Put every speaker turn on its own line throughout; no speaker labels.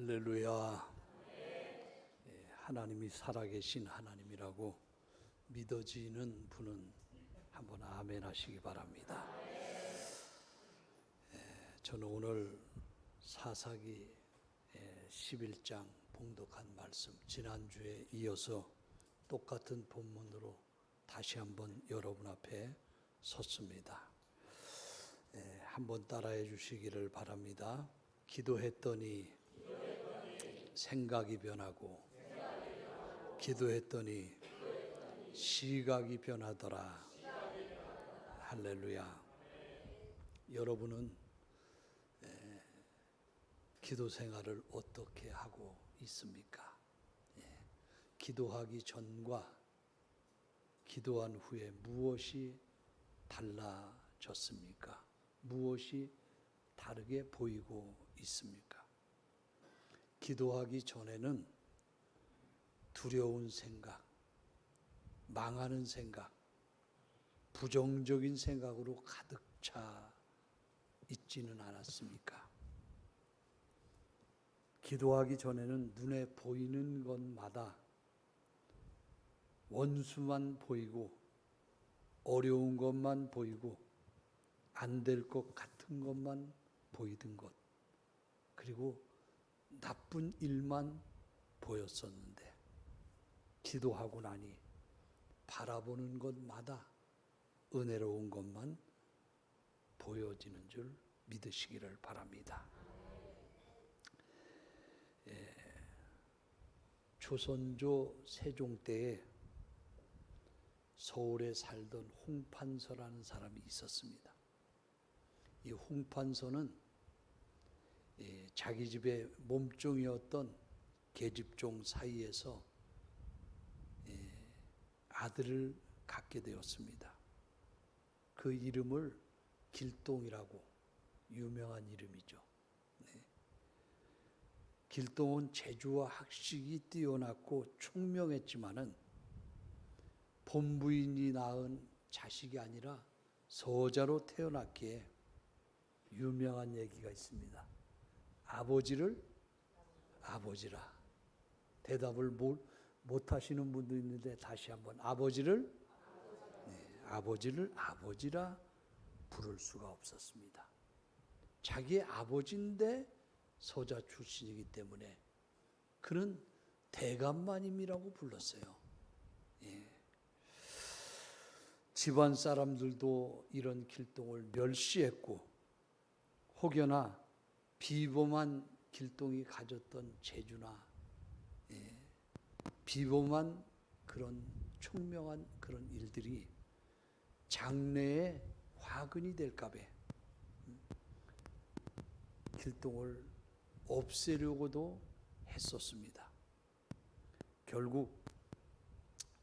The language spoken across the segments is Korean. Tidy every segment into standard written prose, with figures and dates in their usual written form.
할렐루야. 하나님이 살아계신 하나님이라고 믿어지는 분은 한번 아멘 하시기 바랍니다. 저는 오늘 사사기 11장 봉독한 말씀, 지난주에 이어서 똑같은 본문으로 다시 한번 여러분 앞에 섰습니다. 한번 따라해 주시기를 바랍니다. 기도했더니 생각이 변하고 기도했더니 시각이 변하더라. 할렐루야. 여러분은 기도 생활을 어떻게 하고 있습니까? 기도하기 전과 기도한 후에 무엇이 달라졌습니까? 무엇이 다르게 보이고 있습니까? 기도하기 전에는 두려운 생각, 망하는 생각, 부정적인 생각으로 가득 차 있지는 않았습니까? 기도하기 전에는 눈에 보이는 것마다 원수만 보이고 어려운 것만 보이고 안 될 것 같은 것만 보이던 것, 그리고 나쁜 일만 보였었는데 기도하고 나니 바라보는 것마다 은혜로운 것만 보여지는 줄 믿으시기를 바랍니다. 조선조 세종 때에 서울에 살던 홍판서라는 사람이 있었습니다. 이 홍판서는 자기 집의 몸종이었던 계집종 사이에서 아들을 갖게 되었습니다. 그 이름을 길동이라고, 유명한 이름이죠. 길동은 재주와 학식이 뛰어났고 총명했지만은 본부인이 낳은 자식이 아니라 서자로 태어났기에 유명한 얘기가 있습니다. 아버지를 아버지라. 대답을 못 하시는 분도 있는데 다시 한번 아버지를 아버지라 부를 수가 없었습니다. 자기의 아버지인데 서자 출신이기 때문에 그는 대감마님이라고 불렀어요. 집안 사람들도 이런 길동을 멸시했고 혹여나 비범한 길동이 가졌던 재주나 비범한 그런 총명한 그런 일들이 장래에 화근이 될까 봐 길동을 없애려고도 했었습니다. 결국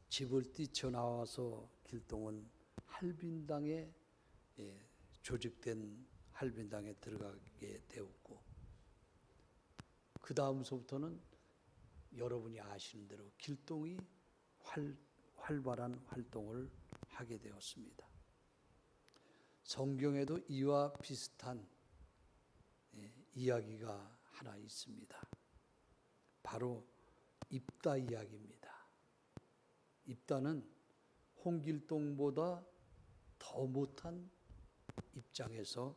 집을 뛰쳐나와서 길동은 할빈당에 조직된 할빈당에 들어가게 되었고, 그 다음서부터는 여러분이 아시는 대로 길동이 활발한 활동을 하게 되었습니다. 성경에도 이와 비슷한 이야기가 하나 있습니다. 바로 입다 이야기입니다. 입다는 홍길동보다 더 못한 입장에서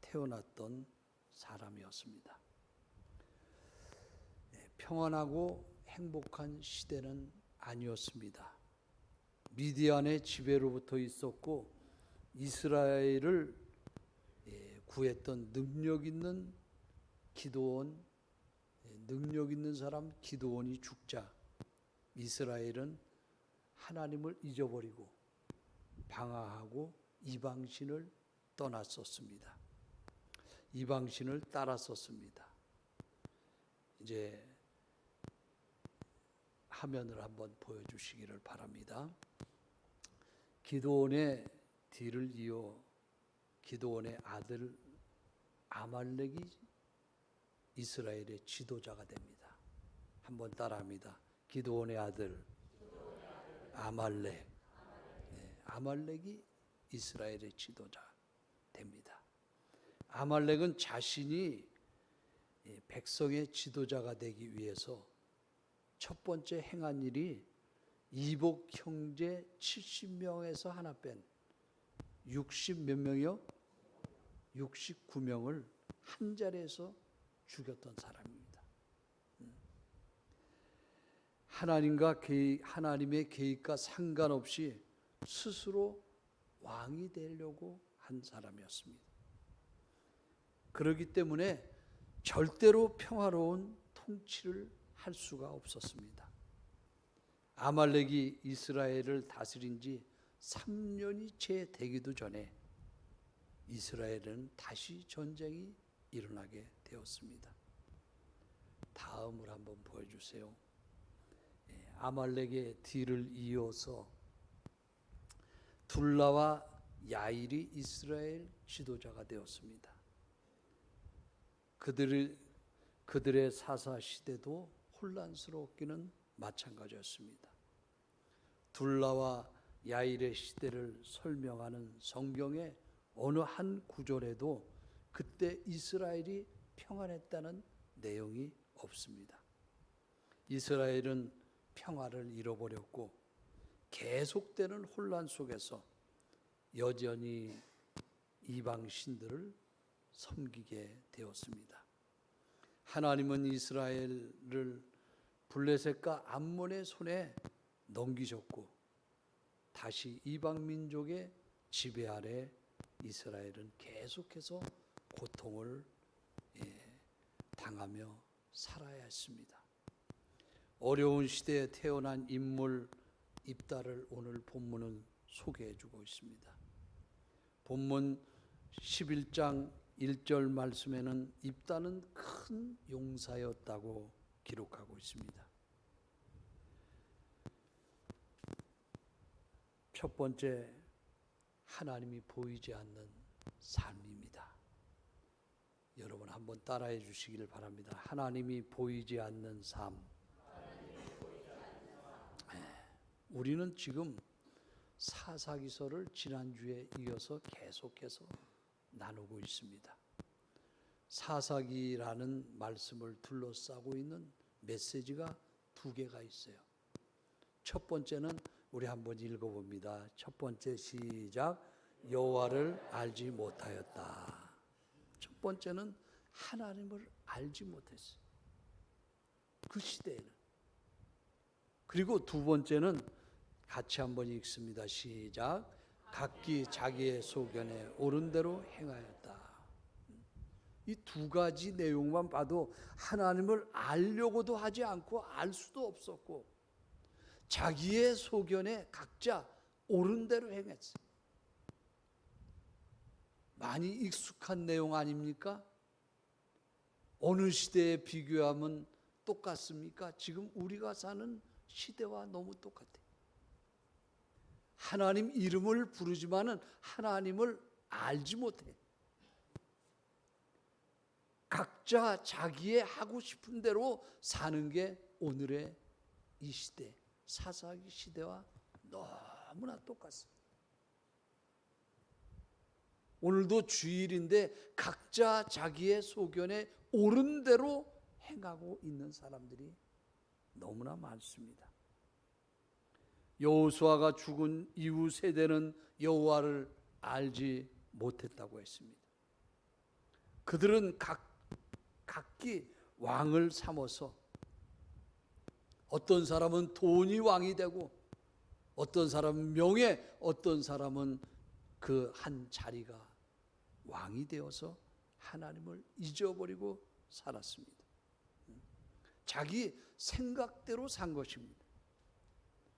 태어났던 사람이었습니다. 평안하고 행복한 시대는 아니었습니다. 미디안의 지배로부터 있었고 이스라엘을 구했던 능력 있는 기드온, 능력 있는 사람 기드온이 죽자 이스라엘은 하나님을 잊어버리고 방황하고 이방신을 떠났었습니다. 이방신을 따랐었습니다. 이제 화면을 한번 보여주시기를 바랍니다. 기드온의 뒤를 이어 기드온의 아들 아말렉이 이스라엘의 지도자가 됩니다. 한번 따라합니다. 기드온의 아들 아말렉. 아말렉이 이스라엘의 지도자 됩니다. 아말렉은 자신이 백성의 지도자가 되기 위해서 첫 번째 행한 일이 이복 형제 70명에서 하나 뺀 60 몇 명이요? 69명을 한 자리에서 죽였던 사람입니다. 하나님의 계획과 상관없이 스스로 왕이 되려고 한 사람이었습니다. 그렇기 때문에 절대로 평화로운 통치를 할 수가 없었습니다. 아말렉이 이스라엘을 다스린 지 3년이 채 되기도 전에 이스라엘은 다시 전쟁이 일어나게 되었습니다. 다음을 한번 보여주세요. 아말렉의 뒤를 이어서 둘라와 야일이 이스라엘 지도자가 되었습니다. 그들의 사사 시대도 혼란스럽기는 마찬가지였습니다. 둘라와 야일의 시대를 설명하는 성경의 어느 한 구절에도 그때 이스라엘이 평안했다는 내용이 없습니다. 이스라엘은 평화를 잃어버렸고 계속되는 혼란 속에서 여전히 이방 신들을 섬기게 되었습니다. 하나님은 이스라엘을 블레셋과 암몬의 손에 넘기셨고 다시 이방 민족의 지배 아래 이스라엘은 계속해서 고통을 당하며 살아야 했습니다. 어려운 시대에 태어난 인물 입다를 오늘 본문은 소개해 주고 있습니다. 본문 11장 1절 말씀에는 입다는 큰 용사였다고 기록하고 있습니다. 첫 번째, 하나님이 보이지 않는 삶입니다. 여러분 한번 따라해 주시기를 바랍니다. 하나님이 보이지 않는 삶. 우리는 지금 사사기서를 지난주에 이어서 계속해서 나누고 있습니다. 사사기라는 말씀을 둘러싸고 있는 메시지가 두 개가 있어요. 첫 번째는 우리 한번 읽어봅니다. 첫 번째 시작. 여호와를 알지 못하였다. 첫 번째는 하나님을 알지 못했어요. 그 시대에는. 그리고 두 번째는 같이 한번 읽습니다. 시작. 각기 자기의 소견에 옳은 대로 행하였다. 이 두 가지 내용만 봐도 하나님을 알려고도 하지 않고 알 수도 없었고 자기의 소견에 각자 옳은 대로 행했어요. 많이 익숙한 내용 아닙니까? 어느 시대에 비교하면 똑같습니까? 지금 우리가 사는 시대와 너무 똑같아요. 하나님 이름을 부르지만은 하나님을 알지 못해. 각자 자기의 하고 싶은 대로 사는 게 오늘의 이 시대, 사사기 시대와 너무나 똑같습니다. 오늘도 주일인데 각자 자기의 소견에 옳은 대로 행하고 있는 사람들이 너무나 많습니다. 여호수아가 죽은 이후 세대는 여호와를 알지 못했다고 했습니다. 그들은 각기 왕을 삼아서 어떤 사람은 돈이 왕이 되고 어떤 사람은 명예, 어떤 사람은 그 한 자리가 왕이 되어서 하나님을 잊어버리고 살았습니다. 자기 생각대로 산 것입니다.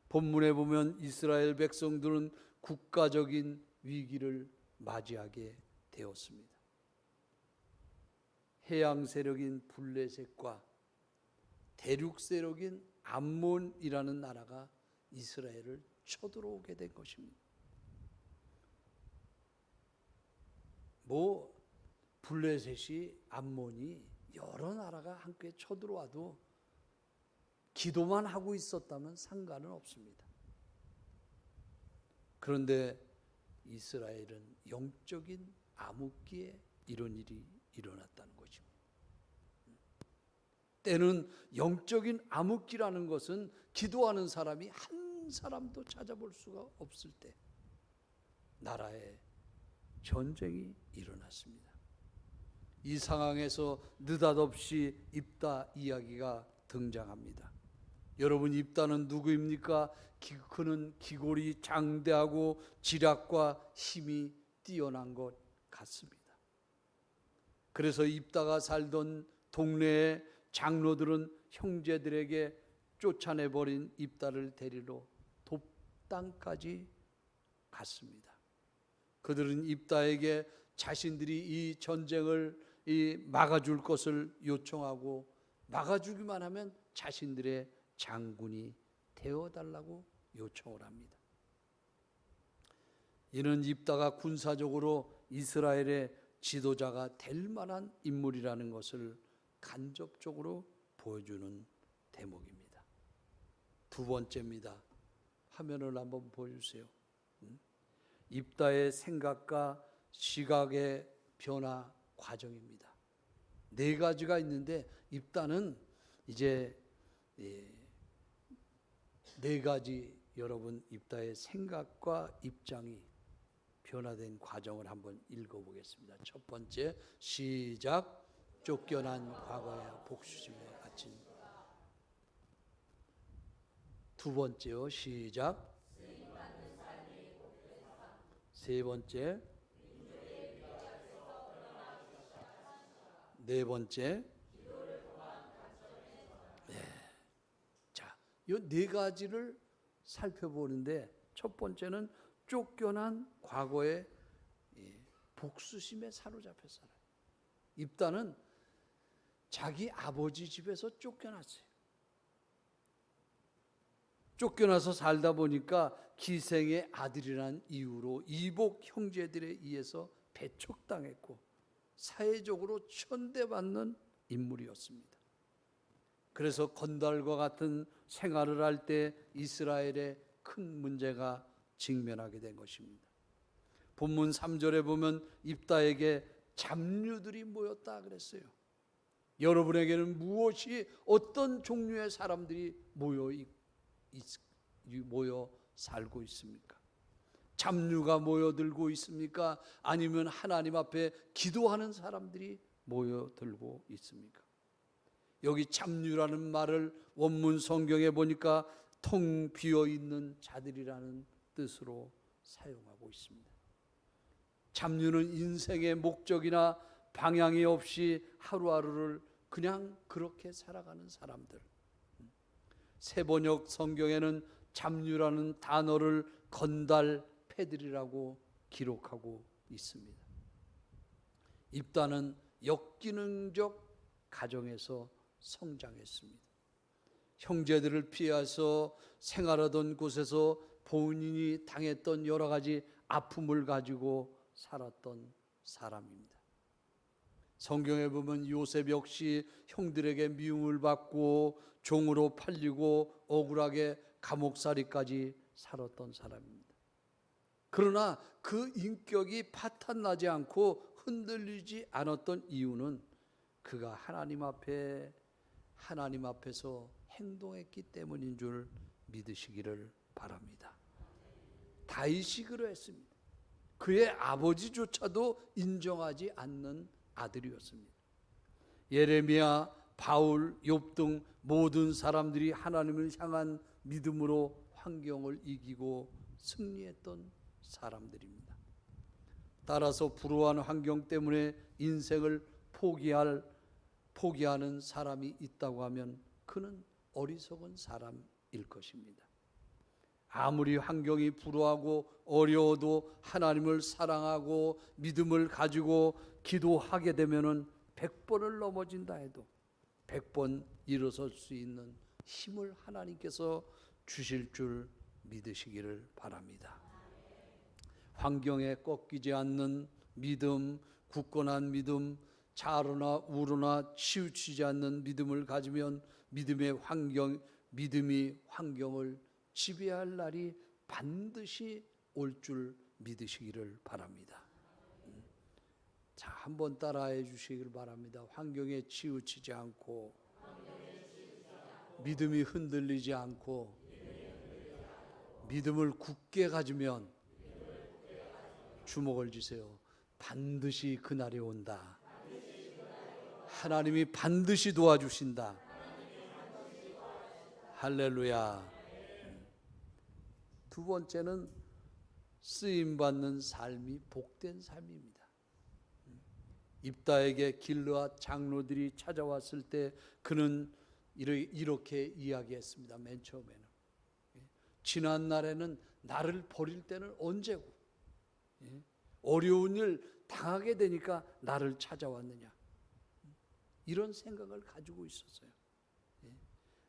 본문에 보면 이스라엘 백성들은 국가적인 위기를 맞이하게 되었습니다. 해양 세력인 블레셋과 대륙 세력인 암몬이라는 나라가 이스라엘을 쳐들어오게 된 것입니다. 블레셋이 암몬이 여러 나라가 함께 쳐들어와도 기도만 하고 있었다면 상관은 없습니다. 그런데 이스라엘은 영적인 암흑기에 이런 일이 일어났다는 것입니다. 때는 영적인 암흑기라는 것은 기도하는 사람이 한 사람도 찾아볼 수가 없을 때 나라에 전쟁이 일어났습니다. 이 상황에서 느닷없이 입다 이야기가 등장합니다. 여러분, 입다는 누구입니까? 그는 기골이 장대하고 지략과 힘이 뛰어난 것 같습니다. 그래서 입다가 살던 동네의 장로들은 형제들에게 쫓아내버린 입다를 데리러 돕당까지 갔습니다. 그들은 입다에게 자신들이 이 전쟁을 막아줄 것을 요청하고 막아주기만 하면 자신들의 장군이 되어달라고 요청을 합니다. 이는 입다가 군사적으로 이스라엘의 지도자가 될 만한 인물이라는 것을 간접적으로 보여주는 대목입니다. 두 번째입니다. 화면을 한번 보여주세요. 입다의 생각과 시각의 변화 과정입니다. 네 가지가 있는데 입다는 이제 네 가지 여러분 입다의 생각과 입장이 변화된 과정을 한번 읽어보겠습니다. 첫 번째, 시작. 쫓겨난 과거의 복수심에 갇힌. 두 번째요, 시작. 세 번째, 네 번째. 자, 이 네 가지를 살펴보는데 첫 번째는 쫓겨난 과거의 복수심에 사로잡혀 살아요. 입다는 자기 아버지 집에서 쫓겨났어요. 쫓겨나서 살다 보니까 기생의 아들이라는 이유로 이복 형제들에 의해서 배척당했고 사회적으로 천대받는 인물이었습니다. 그래서 건달과 같은 생활을 할 때 이스라엘에 큰 문제가 직면하게 된 것입니다. 본문 3절에 보면 입다에게 잡류들이 모였다 그랬어요. 여러분에게는 무엇이 어떤 종류의 사람들이 모여 살고 있습니까? 잡류가 모여들고 있습니까? 아니면 하나님 앞에 기도하는 사람들이 모여들고 있습니까? 여기 잡류라는 말을 원문 성경에 보니까 텅 비어있는 자들이라는 뜻으로 사용하고 있습니다. 잡류는 인생의 목적이나 방향이 없이 하루하루를 그냥 그렇게 살아가는 사람들. 세번역 성경에는 잡류라는 단어를 건달 패들이라고 기록하고 있습니다. 입다는 역기능적 가정에서 성장했습니다. 형제들을 피해서 생활하던 곳에서 본인이 당했던 여러 가지 아픔을 가지고 살았던 사람입니다. 성경에 보면 요셉 역시 형들에게 미움을 받고 종으로 팔리고 억울하게 감옥살이까지 살았던 사람입니다. 그러나 그 인격이 파탄나지 않고 흔들리지 않았던 이유는 그가 하나님 앞에서 행동했기 때문인 줄 믿으시기를 바랍니다. 다윗이 그러했습니다. 그의 아버지조차도 인정하지 않는 아들이었습니다. 예레미야, 바울, 욥 등 모든 사람들이 하나님을 향한 믿음으로 환경을 이기고 승리했던 사람들입니다. 따라서 불우한 환경 때문에 인생을 포기하는 사람이 있다고 하면 그는 어리석은 사람일 것입니다. 아무리 환경이 불우하고 어려워도 하나님을 사랑하고 믿음을 가지고 기도하게 되면은 100번을 넘어진다 해도 100번 일어설 수 있는 힘을 하나님께서 주실 줄 믿으시기를 바랍니다. 환경에 꺾이지 않는 믿음, 굳건한 믿음, 좌로나 우로나 치우치지 않는 믿음을 가지면 믿음이 환경을 지배할 날이 반드시 올 줄 믿으시기를 바랍니다. 자, 한번 따라해 주시기를 바랍니다. 환경에 치우치지 않고 믿음이 흔들리지 않고 믿음을 굳게 가지면 주목을 주세요. 반드시 그날이 온다. 하나님이 반드시 도와주신다. 할렐루야. 두 번째는 쓰임받는 삶이 복된 삶입니다. 입다에게 길르앗 장로들이 찾아왔을 때 그는 이렇게 이야기했습니다. 맨 처음에는 지난 날에는 나를 버릴 때는 언제고 어려운 일 당하게 되니까 나를 찾아왔느냐, 이런 생각을 가지고 있었어요.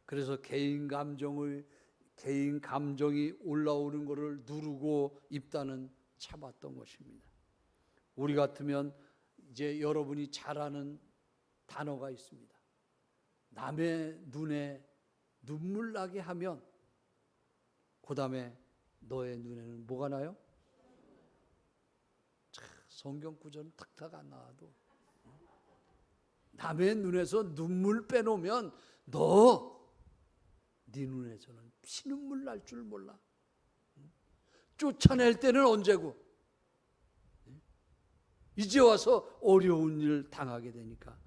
그래서 개인 감정이 올라오는 것을 누르고 입다는 참았던 것입니다. 우리 같으면 이제 여러분이 잘 아는 단어가 있습니다. 남의 눈에 눈물 나게 하면 그 다음에 너의 눈에는 뭐가 나요? 성경 구절은 탁탁 안 나와도 남의 눈에서 눈물 빼놓으면 네 눈에서는 피눈물 날 줄 몰라. 쫓아낼 때는 언제고 이제 와서 어려운 일 당하게 되니까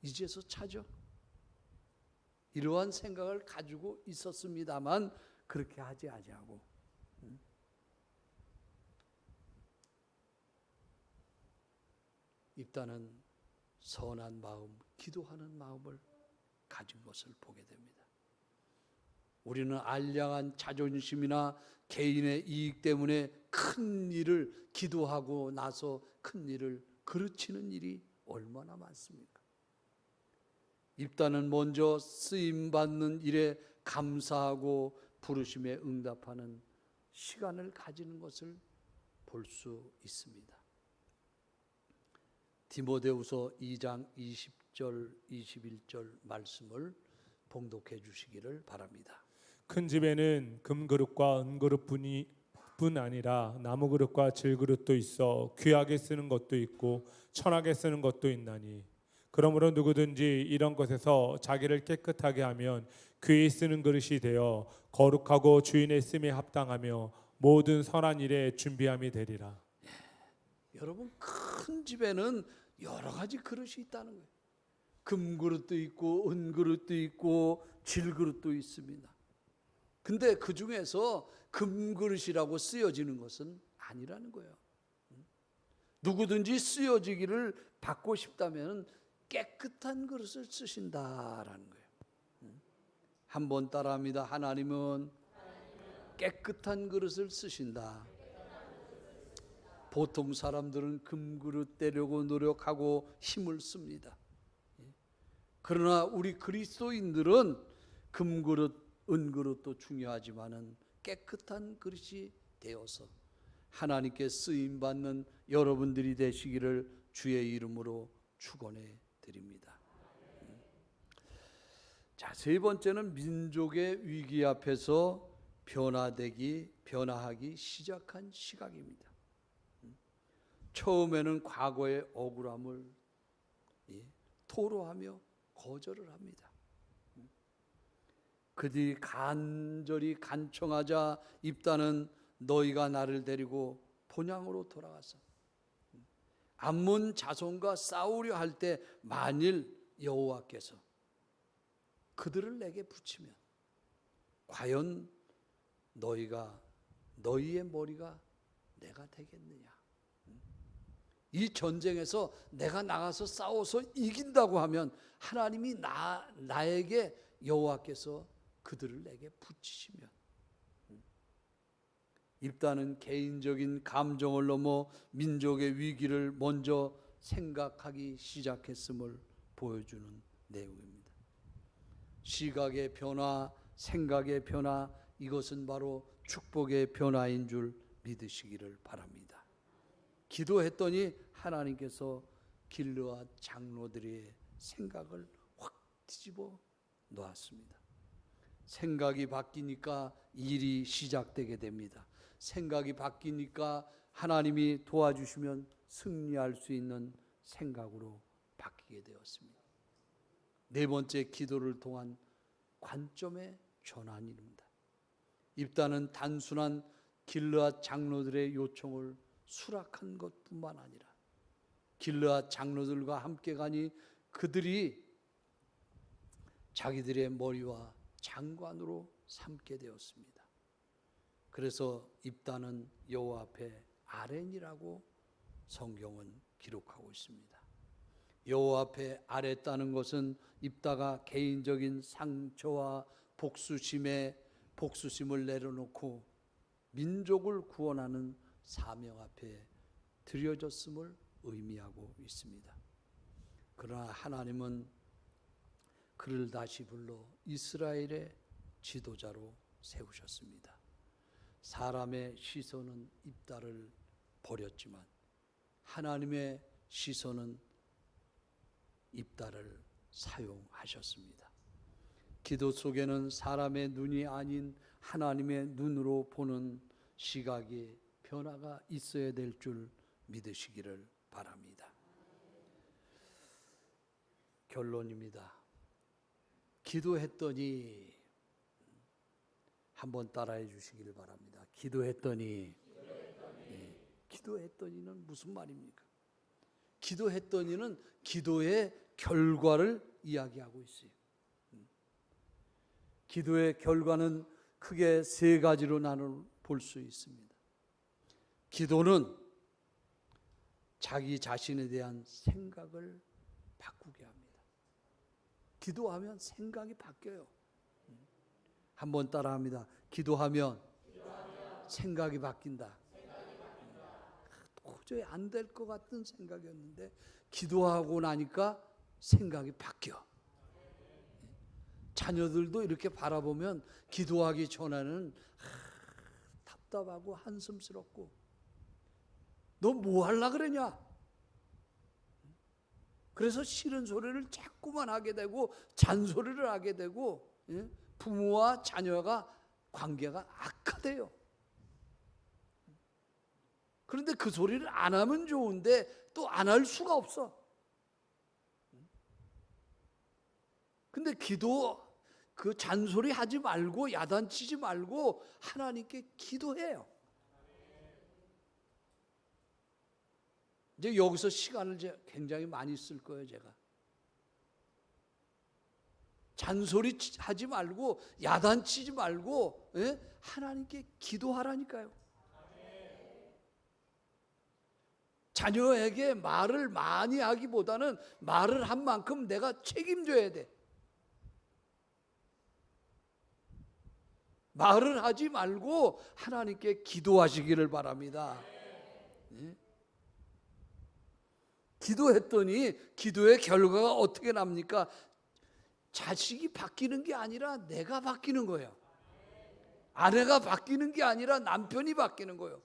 이제서 찾아. 이러한 생각을 가지고 있었습니다만 그렇게 하지 아니하고 입다는 선한 마음, 기도하는 마음을 가진 것을 보게 됩니다. 우리는 알량한 자존심이나 개인의 이익 때문에 큰 일을 기도하고 나서 큰 일을 그르치는 일이 얼마나 많습니까? 입다는 먼저 쓰임받는 일에 감사하고 부르심에 응답하는 시간을 가지는 것을 볼 수 있습니다. 디모데후서 2장 20절 21절 말씀을 봉독해 주시기를 바랍니다.
큰 집에는 금그릇과 은그릇뿐 아니라 나무그릇과 질그릇도 있어 귀하게 쓰는 것도 있고 천하게 쓰는 것도 있나니 그러므로 누구든지 이런 것에서 자기를 깨끗하게 하면 귀히 쓰는 그릇이 되어 거룩하고 주인의 쓰임에 합당하며 모든 선한 일에 준비함이 되리라.
여러분, 큰 집에는 여러 가지 그릇이 있다는 거예요. 금그릇도 있고 은그릇도 있고 질그릇도 있습니다. 근데 그 중에서 금그릇이라고 쓰여지는 것은 아니라는 거예요. 누구든지 쓰여지기를 받고 싶다면 깨끗한 그릇을 쓰신다라는 거예요. 한번 따라합니다. 하나님은 깨끗한 그릇을 쓰신다. 보통 사람들은 금그릇 되려고 노력하고 힘을 씁니다. 그러나 우리 그리스도인들은 금그릇, 은그릇도 중요하지만은 깨끗한 그릇이 되어서 하나님께 쓰임받는 여러분들이 되시기를 주의 이름으로 축원해 드립니다. 자, 세 번째는 민족의 위기 앞에서 변화하기 시작한 시각입니다. 처음에는 과거의 억울함을 토로하며 거절을 합니다. 그들이 간절히 간청하자 입다는 너희가 나를 데리고 본향으로 돌아가서 암몬 자손과 싸우려 할 때 만일 여호와께서 그들을 내게 붙이면 과연 너희의 머리가 내가 되겠느냐? 이 전쟁에서 내가 나가서 싸워서 이긴다고 하면 하나님이 나에게 여호와께서 그들을 내게 붙이시면, 입다는 개인적인 감정을 넘어 민족의 위기를 먼저 생각하기 시작했음을 보여주는 내용입니다. 시각의 변화, 생각의 변화, 이것은 바로 축복의 변화인 줄 믿으시기를 바랍니다. 기도했더니 하나님께서 길르앗 장로들의 생각을 확 뒤집어 놓았습니다. 생각이 바뀌니까 일이 시작되게 됩니다. 생각이 바뀌니까 하나님이 도와주시면 승리할 수 있는 생각으로 바뀌게 되었습니다. 네 번째 기도를 통한 관점의 전환입니다. 입다는 단순한 길르앗 장로들의 요청을 수락한 것뿐만 아니라 길르앗 장로들과 함께 가니 그들이 자기들의 머리와 장관으로 삼게 되었습니다. 그래서 입다는 여호와 앞에 아렌이라고 성경은 기록하고 있습니다. 여호와 앞에 아랬다는 것은 입다가 개인적인 상처와 복수심을 내려놓고 민족을 구원하는 사명 앞에 드려졌음을 의미하고 있습니다. 그러나 하나님은 그를 다시 불러 이스라엘의 지도자로 세우셨습니다. 사람의 시선은 입다를 버렸지만 하나님의 시선은 입다를 사용하셨습니다. 기도 속에는 사람의 눈이 아닌 하나님의 눈으로 보는 시각의 변화가 있어야 될 줄 믿으시기를 바랍니다. 결론입니다. 기도했더니, 한번 따라해 주시기를 바랍니다. 기도했더니. 네. 기도했더니는 무슨 말입니까? 기도했더니는 기도의 결과를 이야기하고 있어요. 기도의 결과는 크게 세 가지로 나눠 볼 수 있습니다. 기도는 자기 자신에 대한 생각을 바꾸게 합니다. 기도하면 생각이 바뀌어요. 한번 따라합니다. 기도하면 생각이 바뀐다. 도저히 안 될 것 같은 생각이었는데 기도하고 나니까 생각이 바뀌어. 자녀들도 이렇게 바라보면 기도하기 전에는 답답하고 한숨스럽고 너 뭐 하려고 그러냐? 그래서 싫은 소리를 자꾸만 하게 되고 잔소리를 하게 되고 부모와 자녀가 관계가 악화돼요. 그런데 그 소리를 안 하면 좋은데 또 안 할 수가 없어. 근데 그 잔소리 하지 말고 야단치지 말고 하나님께 기도해요. 이제 여기서 시간을 굉장히 많이 쓸 거예요, 제가. 잔소리 하지 말고 야단치지 말고 하나님께 기도하라니까요. 자녀에게 말을 많이 하기보다는 말을 한 만큼 내가 책임져야 돼. 말을 하지 말고 하나님께 기도하시기를 바랍니다. 네? 기도했더니 기도의 결과가 어떻게 납니까? 자식이 바뀌는 게 아니라 내가 바뀌는 거예요. 아내가 바뀌는 게 아니라 남편이 바뀌는 거예요.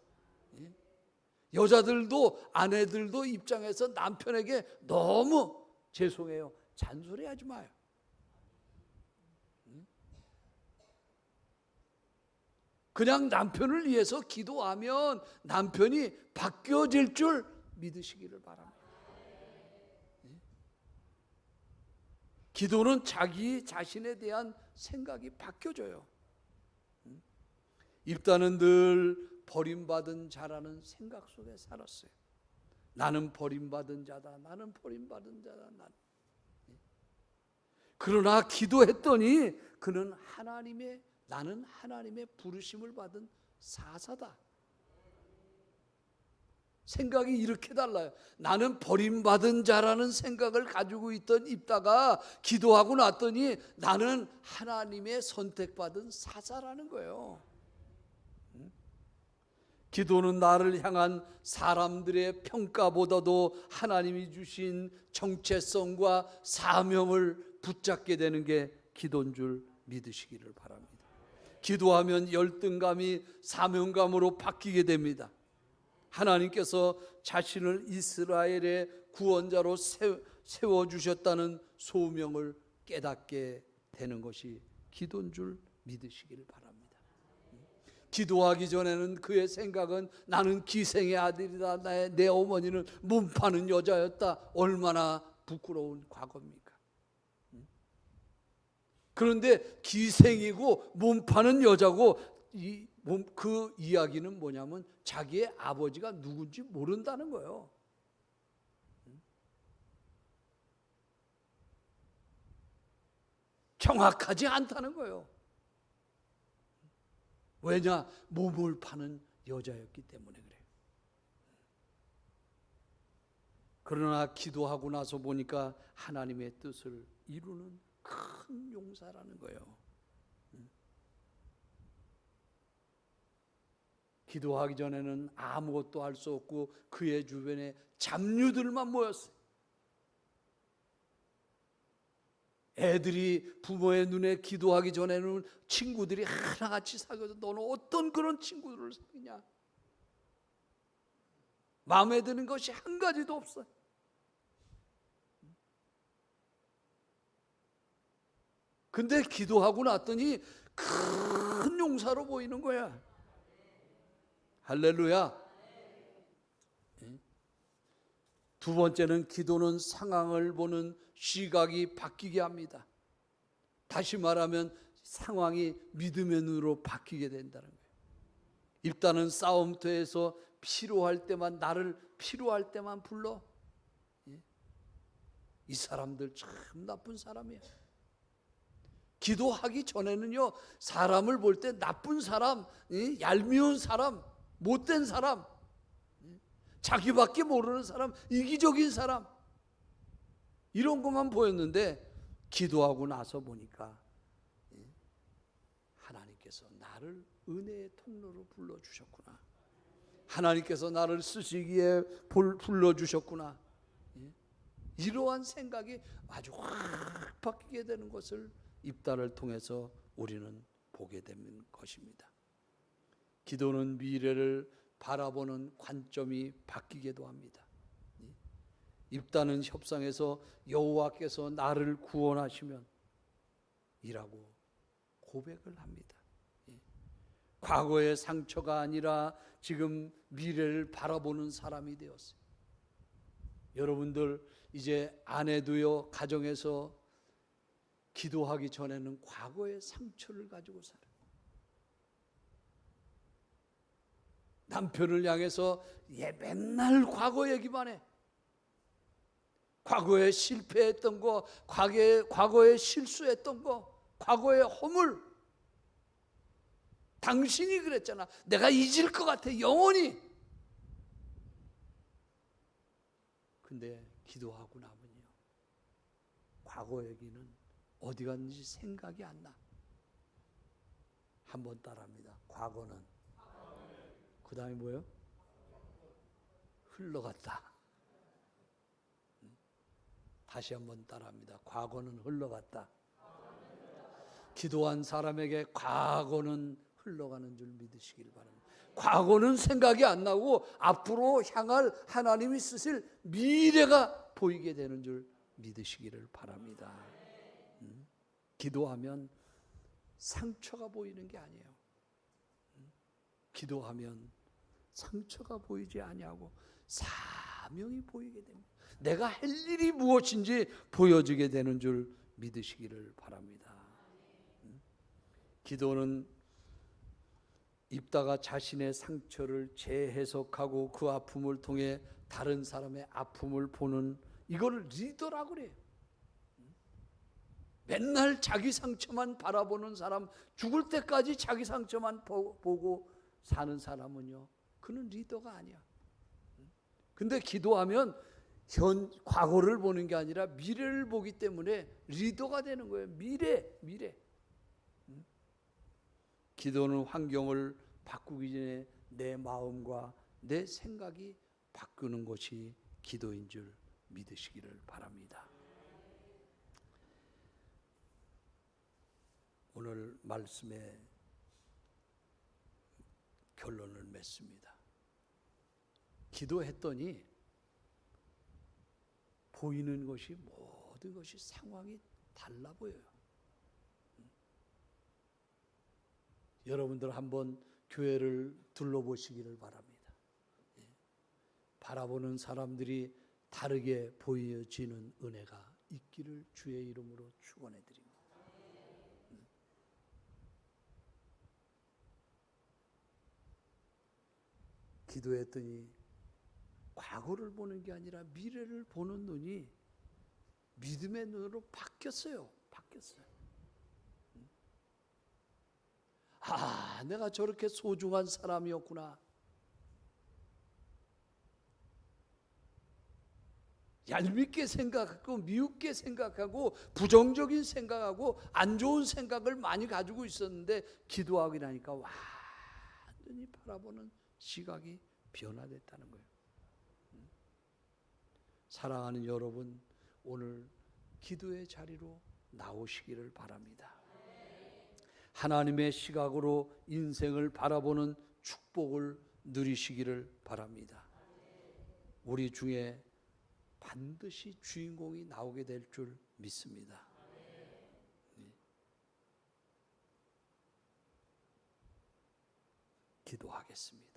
여자들도 아내들도 입장에서 남편에게 너무 죄송해요. 잔소리하지 마요. 그냥 남편을 위해서 기도하면 남편이 바뀌어질 줄 믿으시기를 바랍니다. 기도는 자기 자신에 대한 생각이 바뀌어져요. 입다는 늘 버림받은 자라는 생각 속에 살았어요. 나는 버림받은 자다. 나는 버림받은 자다. 그러나 기도했더니 그는 나는 하나님의 부르심을 받은 사사다. 생각이 이렇게 달라요. 나는 버림받은 자라는 생각을 가지고 있던 입다가 기도하고 났더니 나는 하나님의 선택받은 사사라는 거예요. 기도는 나를 향한 사람들의 평가보다도 하나님이 주신 정체성과 사명을 붙잡게 되는 게 기도인 줄 믿으시기를 바랍니다. 기도하면 열등감이 사명감으로 바뀌게 됩니다. 하나님께서 자신을 이스라엘의 구원자로 세워주셨다는 소명을 깨닫게 되는 것이 기도인 줄 믿으시기를 바랍니다. 기도하기 전에는 그의 생각은 나는 기생의 아들이다. 내 어머니는 몸 파는 여자였다. 얼마나 부끄러운 과거입니까? 그런데 기생이고 몸 파는 여자고 그 이야기는 뭐냐면 자기의 아버지가 누군지 모른다는 거예요. 정확하지 않다는 거예요. 왜냐? 몸을 파는 여자였기 때문에 그래요. 그러나 기도하고 나서 보니까 하나님의 뜻을 이루는 큰 용사라는 거예요. 기도하기 전에는 아무것도 할 수 없고 그의 주변에 잡류들만 모였어요. 애들이 부모의 눈에 기도하기 전에는 친구들이 하나같이 사귀어서 너는 어떤 그런 친구들을 사귀냐? 마음에 드는 것이 한 가지도 없어요. 근데 기도하고 났더니 큰 용사로 보이는 거야. 할렐루야. 두 번째는 기도는 상황을 보는 시각이 바뀌게 합니다. 다시 말하면 상황이 믿음의 눈으로 바뀌게 된다는 거예요. 입다는 싸움터에서 필요할 때만, 나를 필요할 때만 불러. 이 사람들 참 나쁜 사람이야. 기도하기 전에는요, 사람을 볼 때 나쁜 사람, 얄미운 사람, 못된 사람, 자기밖에 모르는 사람, 이기적인 사람, 이런 것만 보였는데 기도하고 나서 보니까 하나님께서 나를 은혜의 통로로 불러주셨구나. 하나님께서 나를 쓰시기에 불러주셨구나. 이러한 생각이 아주 확 바뀌게 되는 것을 입다를 통해서 우리는 보게 되는 것입니다. 기도는 미래를 바라보는 관점이 바뀌기도 합니다. 입다는 협상에서 여호와께서 나를 구원하시면 이라고 고백을 합니다. 과거의 상처가 아니라 지금 미래를 바라보는 사람이 되었어요. 여러분들 이제 아내도요, 가정에서 기도하기 전에는 과거의 상처를 가지고 살아요. 남편을 향해서 맨날 과거 얘기만 해. 과거에 실패했던 거, 과거에 실수했던 거, 과거의 허물. 당신이 그랬잖아. 내가 잊을 것 같아, 영원히. 근데 기도하고 나면요, 과거 얘기는 어디 갔는지 생각이 안 나. 한번 따라합니다. 과거는 그 다음에 뭐예요? 흘러갔다. 다시 한번 따라합니다. 과거는 흘러갔다. 기도한 사람에게 과거는 흘러가는 줄 믿으시길 바랍니다. 과거는 생각이 안 나고 앞으로 향할 하나님이 쓰실 미래가 보이게 되는 줄 믿으시기를 바랍니다. 기도하면 상처가 보이는 게 아니에요. 기도하면 상처가 보이지 아니하고 사명이 보이게 됩니다. 내가 할 일이 무엇인지 보여지게 되는 줄 믿으시기를 바랍니다. 기도는 입다가 자신의 상처를 재해석하고 그 아픔을 통해 다른 사람의 아픔을 보는, 이걸 리더라고 그래요. 맨날 자기 상처만 바라보는 사람, 죽을 때까지 자기 상처만 보고 사는 사람은요, 그는 리더가 아니야. 근데 기도하면 과거를 보는 게 아니라 미래를 보기 때문에 리더가 되는 거예요. 미래. 기도는 환경을 바꾸기 전에 내 마음과 내 생각이 바꾸는 것이 기도인 줄 믿으시기를 바랍니다. 오늘 말씀의 결론을 맺습니다. 기도했더니 보이는 것이, 모든 것이 상황이 달라 보여요. 여러분들 한번 교회를 둘러보시기를 바랍니다. 바라보는 사람들이 다르게 보여지는 은혜가 있기를 주의 이름으로 축원해 드립니다. 기도했더니 과거를 보는 게 아니라 미래를 보는 눈이 믿음의 눈으로 바뀌었어요. 아, 내가 저렇게 소중한 사람이었구나. 얄밉게 생각하고 미흡게 생각하고 부정적인 생각하고 안 좋은 생각을 많이 가지고 있었는데 기도하고 나니까 완전히 바라보는 시각이 변화됐다는 거예요. 사랑하는 여러분, 오늘 기도의 자리로 나오시기를 바랍니다. 하나님의 시각으로 인생을 바라보는 축복을 누리시기를 바랍니다. 우리 중에 반드시 주인공이 나오게 될 줄 믿습니다. 기도하겠습니다.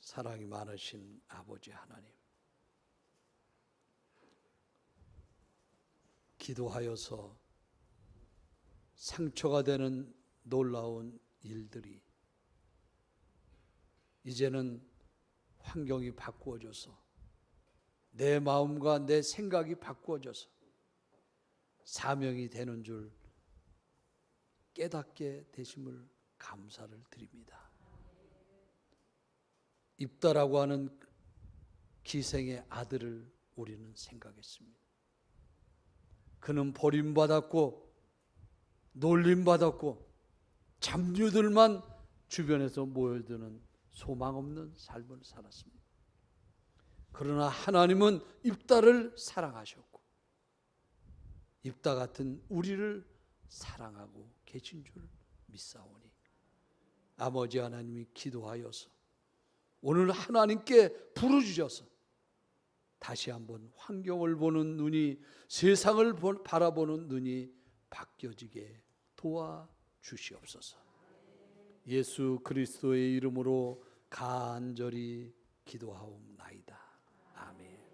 사랑이 많으신 아버지 하나님, 기도하여서 상처가 되는 놀라운 일들이 이제는 환경이 바꾸어져서 내 마음과 내 생각이 바꾸어져서 사명이 되는 줄 깨닫게 되심을 감사를 드립니다. 입다라고 하는 기생의 아들을 우리는 생각했습니다. 그는 버림받았고 놀림받았고 잡류들만 주변에서 모여드는 소망 없는 삶을 살았습니다. 그러나 하나님은 입다를 사랑하셨고 입다 같은 우리를 사랑하고 계신 줄 믿사오니 아버지 하나님이 기도하여서 오늘 하나님께 부르주셔서 다시 한번 환경을 보는 눈이, 세상을 바라보는 눈이 바뀌어지게 도와주시옵소서. 예수 그리스도의 이름으로 간절히 기도하옵나이다. 아멘.